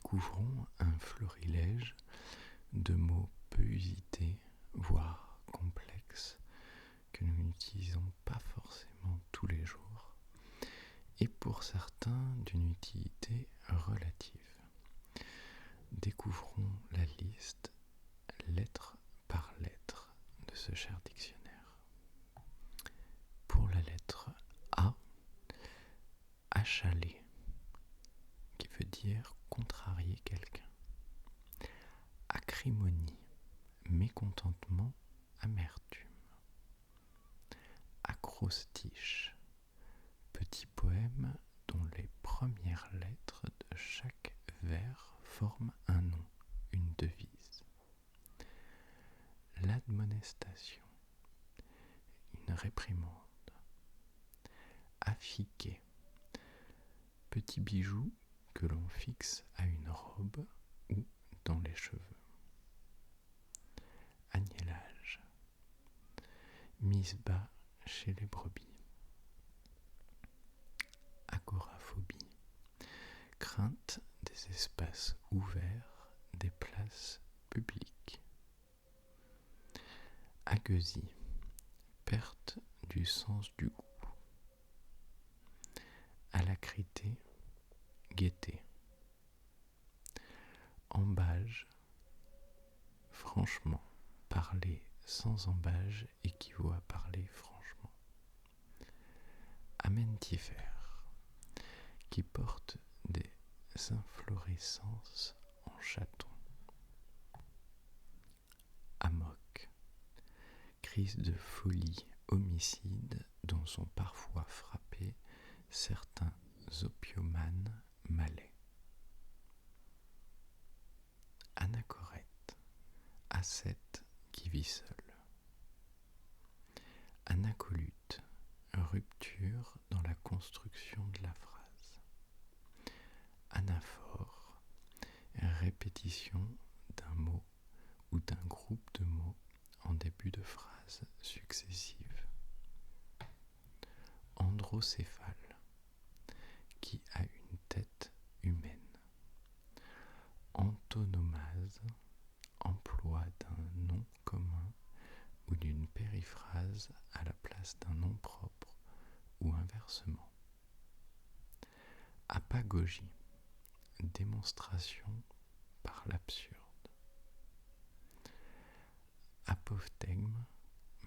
découvrons un florilège de mots peu usités, voire complexes, que nous n'utilisons pas forcément tous les jours, et pour certains d'une utilité relative. Découvrons la liste, lettre par lettre, de ce cher dictionnaire. Pour la lettre A, achaler, qui veut dire contrarier quelqu'un. Acrimonie, mécontentement, amertume. Acrostiche, petit poème dont les premières lettres de chaque vers forment un nom, une devise. L'admonestation, une réprimande. Affiquer, petit bijou que l'on fixe à une robe ou dans les cheveux. Agnellage, mise bas chez les brebis. Agoraphobie, crainte des espaces ouverts, des places publiques. Agueusie, perte du sens du goût. Alacrité, gaieté. Embâge, franchement, parler sans embâge équivaut à parler franchement. Amentifère, qui porte des inflorescences en chaton. Amok, crise de folie homicide dont sont parfois frappés certains opiomanes malais. Anachorète, ascète qui vit seul. Anacolute, rupture dans la construction de la phrase. Anaphore, répétition d'un mot ou d'un groupe de mots en début de phrase successive. Androcéphale, qui a une tête humaine. Antonomase, emploi d'un nom commun ou d'une périphrase à la place d'un nom propre ou inversement. Apagogie, démonstration par l'absurde. Apophthegme,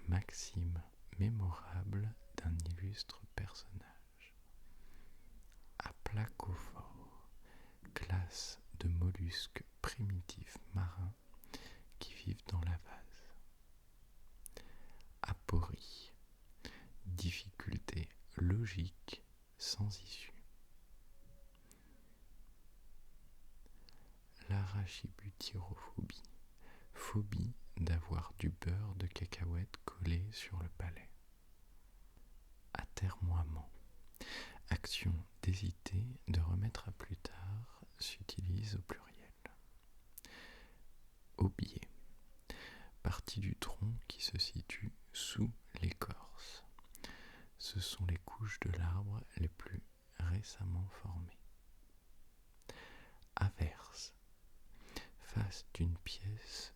maxime mémorable d'un illustre personnage. Aplacophore, classe de mollusques primitifs marins qui vivent dans la vase. Aporie, difficulté logique sans issue. L'arachibutyrophobie, phobie d'avoir du beurre de cacahuète collé sur le palais. Atermoiement, action d'hésiter, de remettre à plus tard, s'utilise au pluriel. Aubier, partie du tronc qui se situe sous l'écorce. Ce sont les couches de l'arbre les plus récemment formées. Averse, face d'une pièce